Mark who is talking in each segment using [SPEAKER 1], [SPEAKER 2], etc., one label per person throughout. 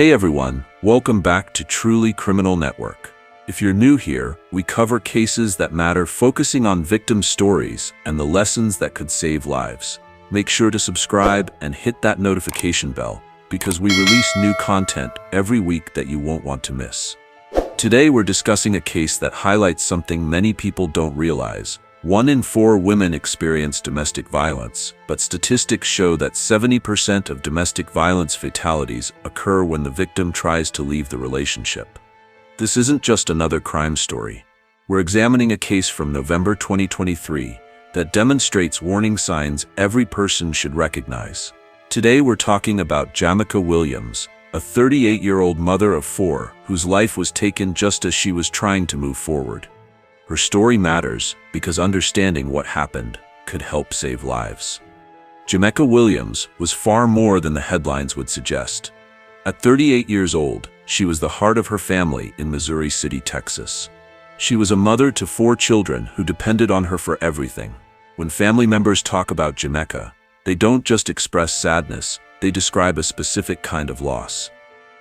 [SPEAKER 1] Hey everyone, welcome back to Truly Criminal Network. If you're new here, we cover cases that matter, focusing on victim stories and the lessons that could save lives. Make sure to subscribe and hit that notification bell, because we release new content every week that you won't want to miss. Today we're discussing a case that highlights something many people don't realize. 1 in 4 women experience domestic violence, but statistics show that 70% of domestic violence fatalities occur when the victim tries to leave the relationship. This isn't just another crime story. We're examining a case from November 2023 that demonstrates warning signs every person should recognize. Today we're talking about Jameka Williams, a 38-year-old mother of 4 whose life was taken just as she was trying to move forward. Her story matters because understanding what happened could help save lives. Jameka Williams was far more than the headlines would suggest. At 38 years old, she was the heart of her family in Missouri City, Texas. She was a mother to 4 children who depended on her for everything. When family members talk about Jameka, they don't just express sadness, they describe a specific kind of loss.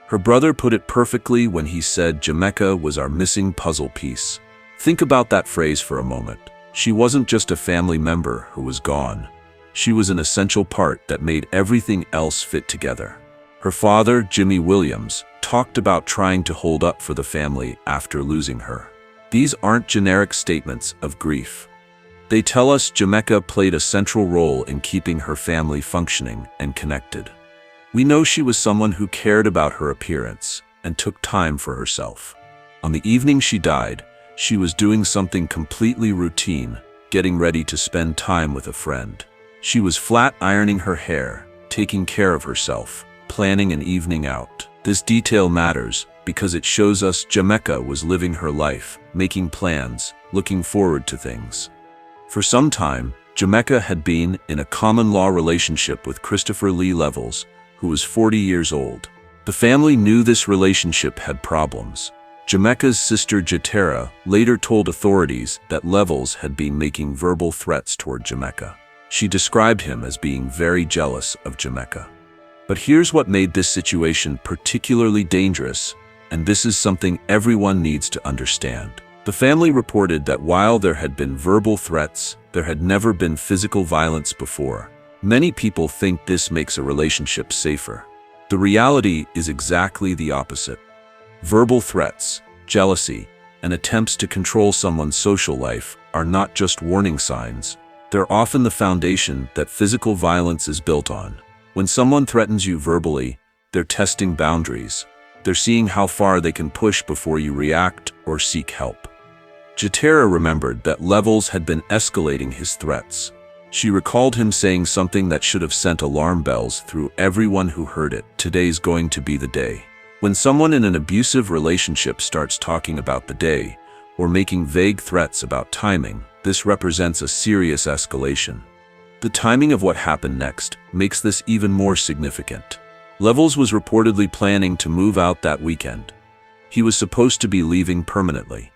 [SPEAKER 1] Her brother put it perfectly when he said Jameka was our missing puzzle piece. Think about that phrase for a moment. She wasn't just a family member who was gone. She was an essential part that made everything else fit together. Her father, Jimmy Williams, talked about trying to hold up for the family after losing her. These aren't generic statements of grief. They tell us Jameka played a central role in keeping her family functioning and connected. We know she was someone who cared about her appearance and took time for herself. On the evening she died, she was doing something completely routine, getting ready to spend time with a friend. She was flat ironing her hair, taking care of herself, planning an evening out. This detail matters because it shows us Jameka was living her life, making plans, looking forward to things. For some time, Jameka had been in a common-law relationship with Christopher Lee Levels, who was 40 years old. The family knew this relationship had problems. Jameka's sister Jatera later told authorities that Levels had been making verbal threats toward Jameka. She described him as being very jealous of Jameka. But here's what made this situation particularly dangerous, and this is something everyone needs to understand. The family reported that while there had been verbal threats, there had never been physical violence before. Many people think this makes a relationship safer. The reality is exactly the opposite. Verbal threats, jealousy, and attempts to control someone's social life are not just warning signs. They're often the foundation that physical violence is built on. When someone threatens you verbally, they're testing boundaries. They're seeing how far they can push before you react or seek help. Jatera remembered that Levels had been escalating his threats. She recalled him saying something that should have sent alarm bells through everyone who heard it. Today's going to be the day. When someone in an abusive relationship starts talking about the day or making vague threats about timing, this represents a serious escalation. The timing of what happened next makes this even more significant. Levels was reportedly planning to move out that weekend. He was supposed to be leaving permanently.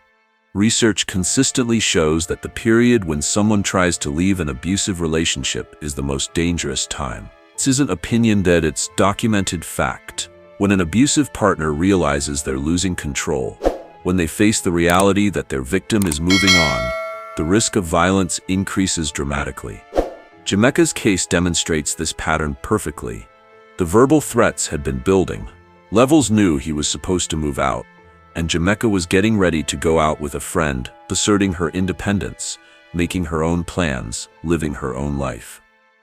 [SPEAKER 1] Research consistently shows that the period when someone tries to leave an abusive relationship is the most dangerous time. This isn't opinion, that it's documented fact. When an abusive partner realizes they're losing control, when they face the reality that their victim is moving on, the risk of violence increases dramatically. Jameka's case demonstrates this pattern perfectly. The verbal threats had been building. Levels knew he was supposed to move out, and Jameka was getting ready to go out with a friend, asserting her independence, making her own plans, living her own life.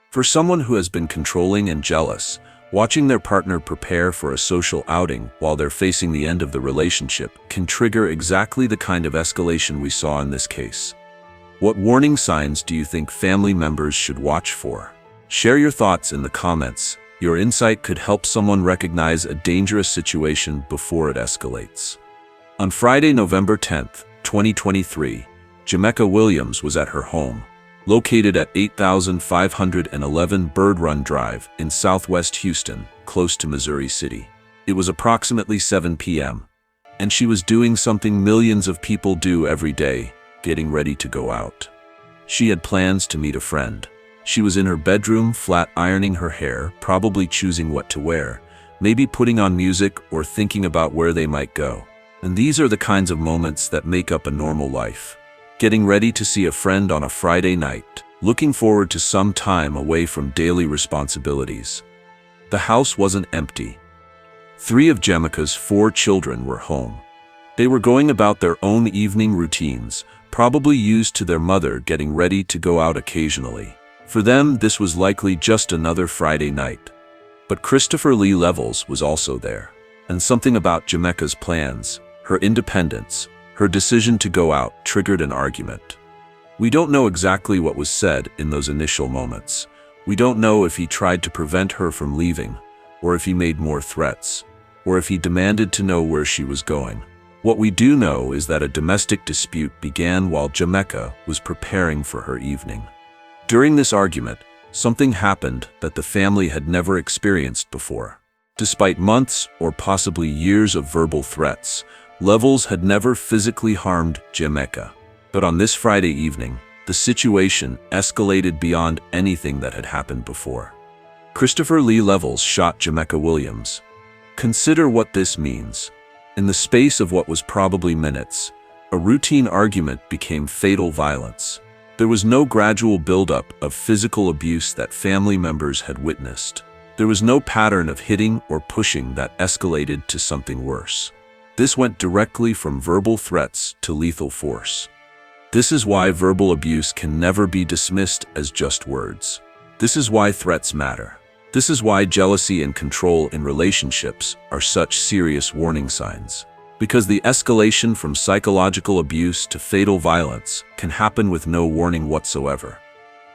[SPEAKER 1] For someone who has been controlling and jealous, watching their partner prepare for a social outing while they're facing the end of the relationship can trigger exactly the kind of escalation we saw in this case. What warning signs do you think family members should watch for? Share your thoughts in the comments. Your insight could help someone recognize a dangerous situation before it escalates. On Friday, November 10th, 2023, Jameka Williams was at her home, located at 8511 Bird Run Drive in southwest Houston, close to Missouri City. It was approximately 7 p.m., and she was doing something millions of people do every day, getting ready to go out. She had plans to meet a friend. She was in her bedroom, flat ironing her hair, probably choosing what to wear, maybe putting on music or thinking about where they might go. And these are the kinds of moments that make up a normal life. Getting ready to see a friend on a Friday night, looking forward to some time away from daily responsibilities. The house wasn't empty. 3 of Jameka's 4 children were home. They were going about their own evening routines, probably used to their mother getting ready to go out occasionally. For them, this was likely just another Friday night. But Christopher Lee Levels was also there. And something about Jameka's plans, her independence, her decision to go out triggered an argument. We don't know exactly what was said in those initial moments. We don't know if he tried to prevent her from leaving, or if he made more threats, or if he demanded to know where she was going. What we do know is that a domestic dispute began while Jameka was preparing for her evening. During this argument, something happened that the family had never experienced before. Despite months or possibly years of verbal threats, Levels had never physically harmed Jameka. But on this Friday evening, the situation escalated beyond anything that had happened before. Christopher Lee Levels shot Jameka Williams. Consider what this means. In the space of what was probably minutes, a routine argument became fatal violence. There was no gradual buildup of physical abuse that family members had witnessed. There was no pattern of hitting or pushing that escalated to something worse. This went directly from verbal threats to lethal force. This is why verbal abuse can never be dismissed as just words. This is why threats matter. This is why jealousy and control in relationships are such serious warning signs. Because the escalation from psychological abuse to fatal violence can happen with no warning whatsoever.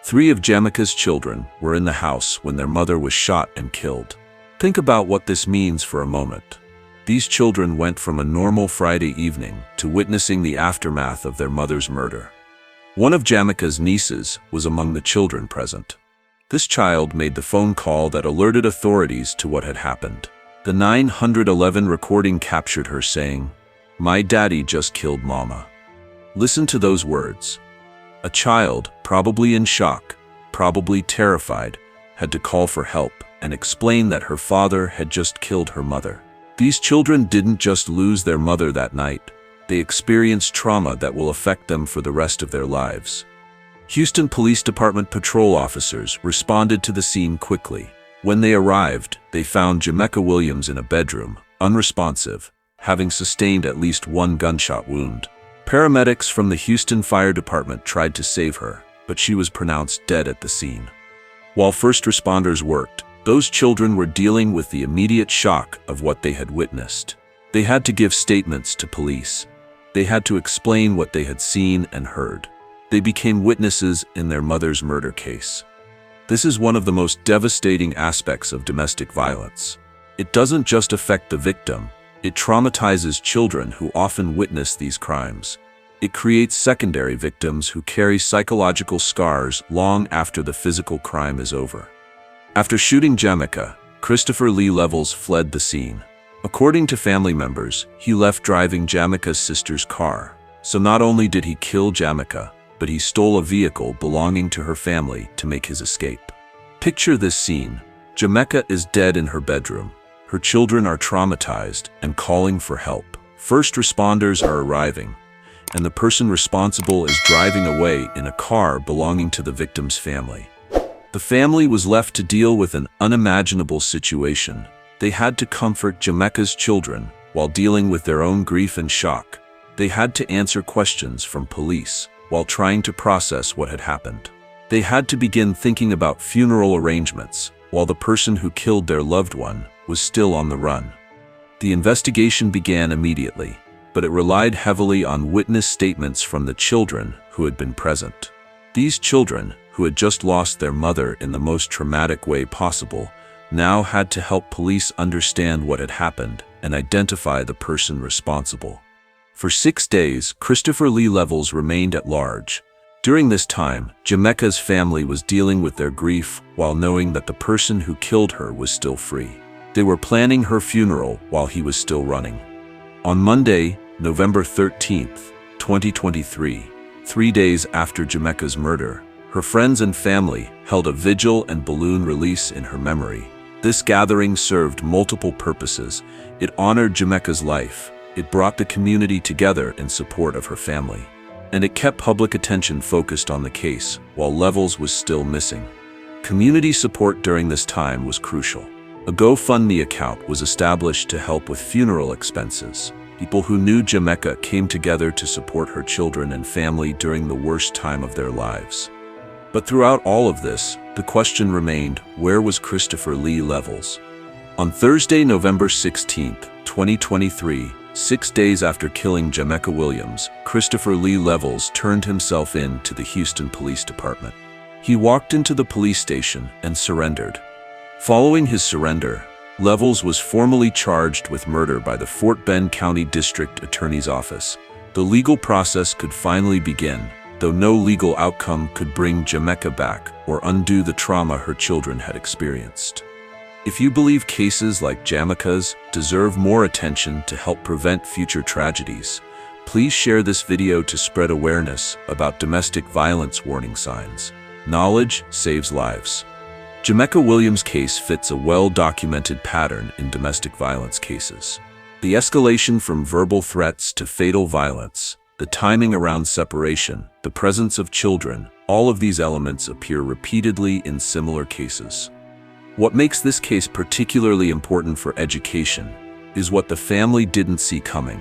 [SPEAKER 1] 3 of Jameka's children were in the house when their mother was shot and killed. Think about what this means for a moment. These children went from a normal Friday evening to witnessing the aftermath of their mother's murder. One of Jameka's nieces was among the children present. This child made the phone call that alerted authorities to what had happened. The 911 recording captured her saying, "My daddy just killed Mama." Listen to those words. A child, probably in shock, probably terrified, had to call for help and explain that her father had just killed her mother. These children didn't just lose their mother that night. They experienced trauma that will affect them for the rest of their lives. Houston Police Department patrol officers responded to the scene quickly. When they arrived, they found Jameka Williams in a bedroom, unresponsive, having sustained at least 1 gunshot wound. Paramedics from the Houston Fire Department tried to save her, but she was pronounced dead at the scene. While first responders worked, those children were dealing with the immediate shock of what they had witnessed. They had to give statements to police. They had to explain what they had seen and heard. They became witnesses in their mother's murder case. This is one of the most devastating aspects of domestic violence. It doesn't just affect the victim, it traumatizes children who often witness these crimes. It creates secondary victims who carry psychological scars long after the physical crime is over. After shooting Jameka, Christopher Lee Levels fled the scene. According to family members, he left driving Jameka's sister's car. So not only did he kill Jameka, but he stole a vehicle belonging to her family to make his escape. Picture this scene. Jameka is dead in her bedroom. Her children are traumatized and calling for help. First responders are arriving, and the person responsible is driving away in a car belonging to the victim's family. The family was left to deal with an unimaginable situation. They had to comfort Jameka's children while dealing with their own grief and shock. They had to answer questions from police while trying to process what had happened. They had to begin thinking about funeral arrangements while the person who killed their loved one was still on the run. The investigation began immediately, but it relied heavily on witness statements from the children who had been present. These children, who had just lost their mother in the most traumatic way possible, now had to help police understand what had happened and identify the person responsible. For 6 days, Christopher Lee Levels remained at large. During this time, Jameka's family was dealing with their grief while knowing that the person who killed her was still free. They were planning her funeral while he was still running. On Monday, November 13th, 2023, 3 days after Jameka's murder, her friends and family held a vigil and balloon release in her memory. This gathering served multiple purposes. It honored Jameka's life, it brought the community together in support of her family, and it kept public attention focused on the case while Levels was still missing. Community support during this time was crucial. A GoFundMe account was established to help with funeral expenses. People who knew Jameka came together to support her children and family during the worst time of their lives. But throughout all of this, the question remained, where was Christopher Lee Levels? On Thursday, November 16, 2023, 6 days after killing Jameka Williams, Christopher Lee Levels turned himself in to the Houston Police Department. He walked into the police station and surrendered. Following his surrender, Levels was formally charged with murder by the Fort Bend County District Attorney's Office. The legal process could finally begin, though no legal outcome could bring Jameka back or undo the trauma her children had experienced. If you believe cases like Jameka's deserve more attention to help prevent future tragedies, please share this video to spread awareness about domestic violence warning signs. Knowledge saves lives. Jameka Williams' case fits a well-documented pattern in domestic violence cases. The escalation from verbal threats to fatal violence, the timing around separation, the presence of children, all of these elements appear repeatedly in similar cases. What makes this case particularly important for education is what the family didn't see coming.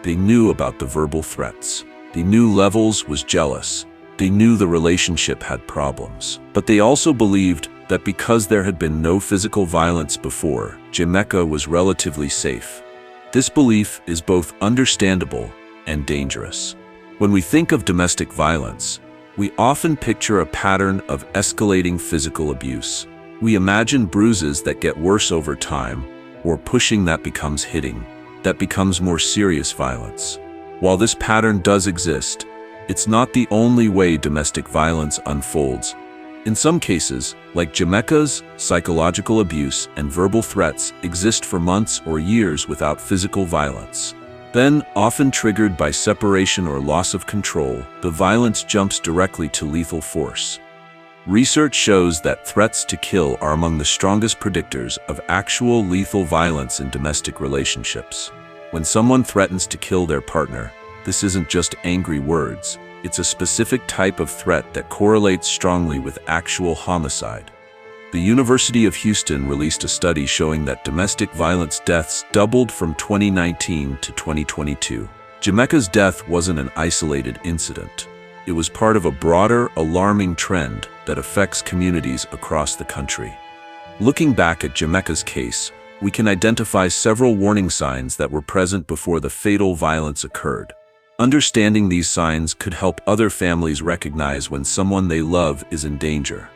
[SPEAKER 1] They knew about the verbal threats. They knew Levels was jealous. They knew the relationship had problems. But they also believed that because there had been no physical violence before, Jameka was relatively safe. This belief is both understandable and dangerous. When we think of domestic violence, we often picture a pattern of escalating physical abuse. We imagine bruises that get worse over time, or pushing that becomes hitting, that becomes more serious violence. While this pattern does exist, it's not the only way domestic violence unfolds. In some cases, like Jameka's, psychological abuse and verbal threats exist for months or years without physical violence. Then, often triggered by separation or loss of control, the violence jumps directly to lethal force. Research shows that threats to kill are among the strongest predictors of actual lethal violence in domestic relationships. When someone threatens to kill their partner, this isn't just angry words. It's a specific type of threat that correlates strongly with actual homicide. The University of Houston released a study showing that domestic violence deaths doubled from 2019 to 2022. Jameka's death wasn't an isolated incident. It was part of a broader, alarming trend that affects communities across the country. Looking back at Jameka's case, we can identify several warning signs that were present before the fatal violence occurred. Understanding these signs could help other families recognize when someone they love is in danger.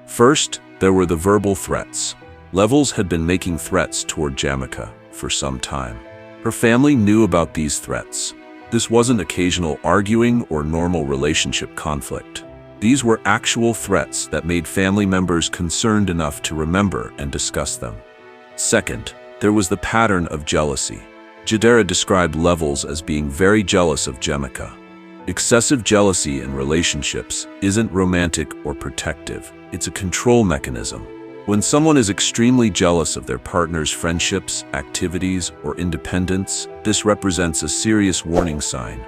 [SPEAKER 1] First, there were the verbal threats. Levels had been making threats toward Jameka for some time. Her family knew about these threats. This wasn't occasional arguing or normal relationship conflict. These were actual threats that made family members concerned enough to remember and discuss them. Second, there was the pattern of jealousy. Jadera described Levels as being very jealous of Jameka. Excessive jealousy in relationships isn't romantic or protective. It's a control mechanism. When someone is extremely jealous of their partner's friendships, activities, or independence, this represents a serious warning sign.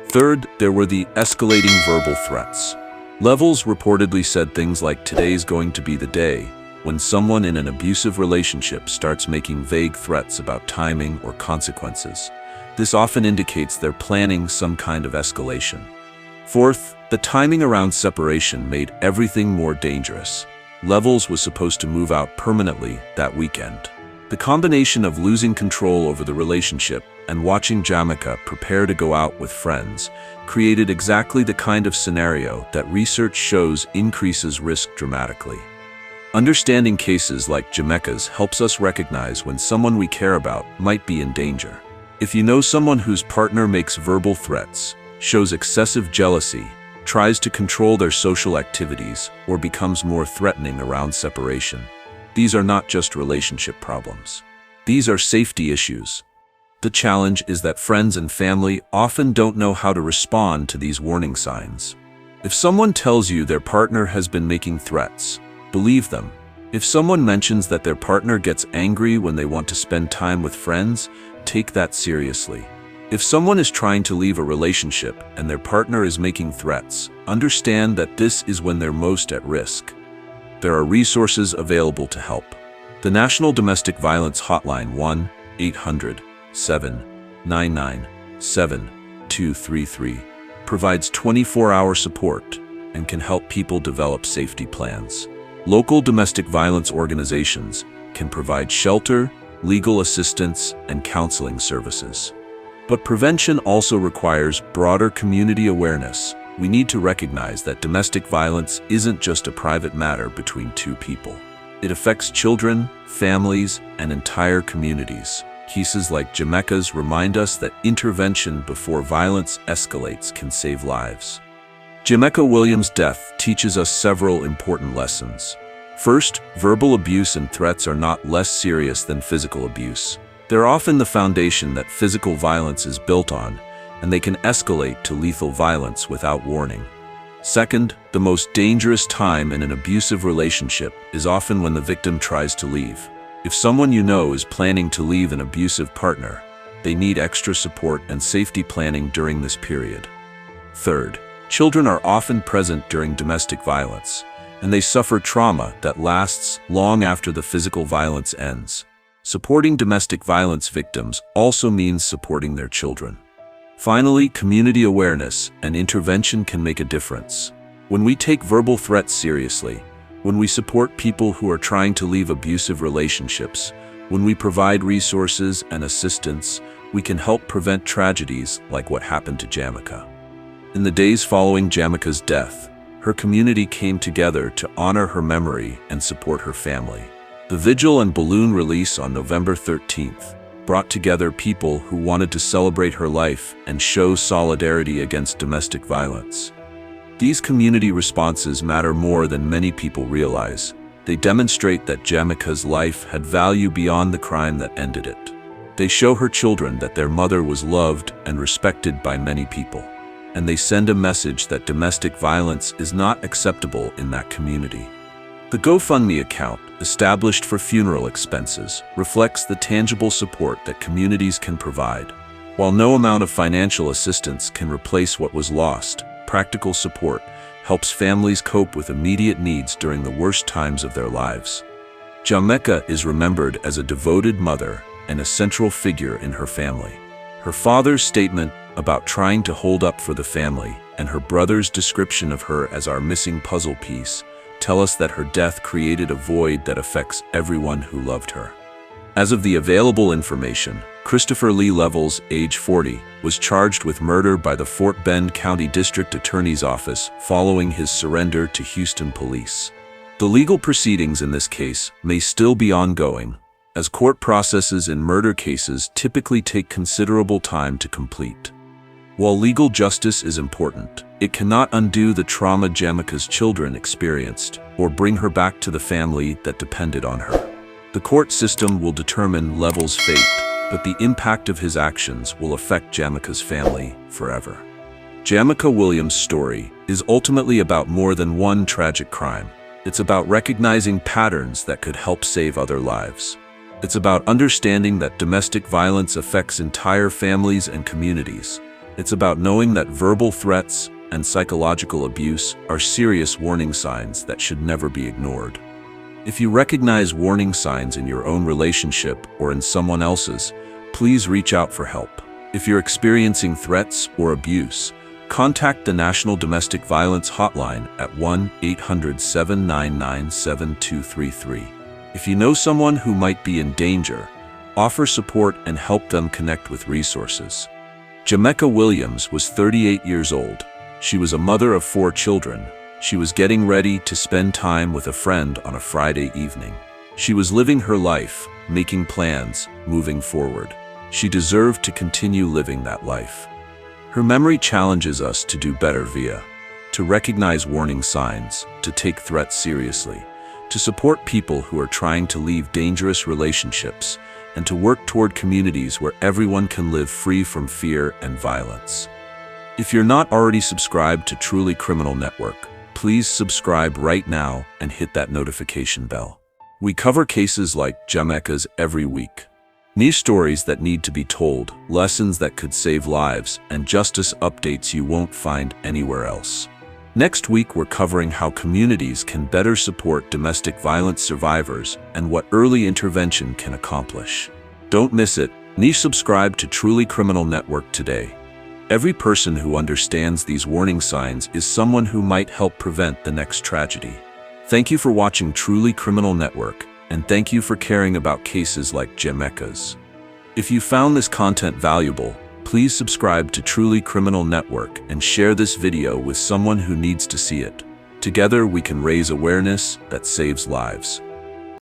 [SPEAKER 1] Third, there were the escalating verbal threats. Levels reportedly said things like, "Today's going to be the day." When someone in an abusive relationship starts making vague threats about timing or consequences, this often indicates they're planning some kind of escalation. Fourth, the timing around separation made everything more dangerous. Levels was supposed to move out permanently that weekend. The combination of losing control over the relationship and watching Jameka prepare to go out with friends created exactly the kind of scenario that research shows increases risk dramatically. Understanding cases like Jameka's helps us recognize when someone we care about might be in danger. If you know someone whose partner makes verbal threats, shows excessive jealousy, tries to control their social activities, or becomes more threatening around separation, these are not just relationship problems. These are safety issues. The challenge is that friends and family often don't know how to respond to these warning signs. If someone tells you their partner has been making threats, believe them. If someone mentions that their partner gets angry when they want to spend time with friends, take that seriously. If someone is trying to leave a relationship and their partner is making threats, understand that this is when they're most at risk. There are resources available to help. The National Domestic Violence Hotline 1-800-799-7233 provides 24-hour support and can help people develop safety plans. Local domestic violence organizations can provide shelter, legal assistance, and counseling services. But prevention also requires broader community awareness. We need to recognize that domestic violence isn't just a private matter between two people. It affects children, families, and entire communities. Cases like Jameka's remind us that intervention before violence escalates can save lives. Jameka Williams' death teaches us several important lessons. First, verbal abuse and threats are not less serious than physical abuse. They're often the foundation that physical violence is built on, and they can escalate to lethal violence without warning. Second, the most dangerous time in an abusive relationship is often when the victim tries to leave. If someone you know is planning to leave an abusive partner, they need extra support and safety planning during this period. Third, children are often present during domestic violence, and they suffer trauma that lasts long after the physical violence ends. Supporting domestic violence victims also means supporting their children. Finally, community awareness and intervention can make a difference. When we take verbal threats seriously, when we support people who are trying to leave abusive relationships, when we provide resources and assistance, we can help prevent tragedies like what happened to Jameka. In the days following Jameka's death, her community came together to honor her memory and support her family. The vigil and balloon release on November 13th brought together people who wanted to celebrate her life and show solidarity against domestic violence. These community responses matter more than many people realize. They demonstrate that Jameka's life had value beyond the crime that ended it. They show her children that their mother was loved and respected by many people. And they send a message that domestic violence is not acceptable in that community. The GoFundMe account, established for funeral expenses, reflects the tangible support that communities can provide. While no amount of financial assistance can replace what was lost, practical support helps families cope with immediate needs during the worst times of their lives. Jameka is remembered as a devoted mother and a central figure in her family. Her father's statement about trying to hold up for the family and her brother's description of her as our missing puzzle piece tell us that her death created a void that affects everyone who loved her. As of the available information, Christopher Lee Levels, age 40, was charged with murder by the Fort Bend County District Attorney's Office following his surrender to Houston police. The legal proceedings in this case may still be ongoing, as court processes in murder cases typically take considerable time to complete. While legal justice is important, it cannot undo the trauma Jameka's children experienced or bring her back to the family that depended on her. The court system will determine Levels' fate, but the impact of his actions will affect Jameka's family forever. Jameka Williams' story is ultimately about more than one tragic crime. It's about recognizing patterns that could help save other lives. It's about understanding that domestic violence affects entire families and communities. It's about knowing that verbal threats and psychological abuse are serious warning signs that should never be ignored. If you recognize warning signs in your own relationship or in someone else's, please reach out for help. If you're experiencing threats or abuse, contact the National Domestic Violence Hotline at 1-800-799-7233. If you know someone who might be in danger, offer support and help them connect with resources. Jameka Williams was 38 years old. She was a mother of 4 children. She was getting ready to spend time with a friend on a Friday evening. She was living her life, making plans, moving forward. She deserved to continue living that life. Her memory challenges us to do better to recognize warning signs, to take threats seriously, to support people who are trying to leave dangerous relationships, and to work toward communities where everyone can live free from fear and violence. If you're not already subscribed to Truly Criminal Network, please subscribe right now and hit that notification bell. We cover cases like Jameka's every week. Niche stories that need to be told, lessons that could save lives, and justice updates you won't find anywhere else. Next week, we're covering how communities can better support domestic violence survivors and what early intervention can accomplish. Don't miss it. Niche subscribe to Truly Criminal Network today. Every person who understands these warning signs is someone who might help prevent the next tragedy. Thank you for watching Truly Criminal Network, and thank you for caring about cases like Jameka's. If you found this content valuable, please subscribe to Truly Criminal Network and share this video with someone who needs to see it. Together we can raise awareness that saves lives.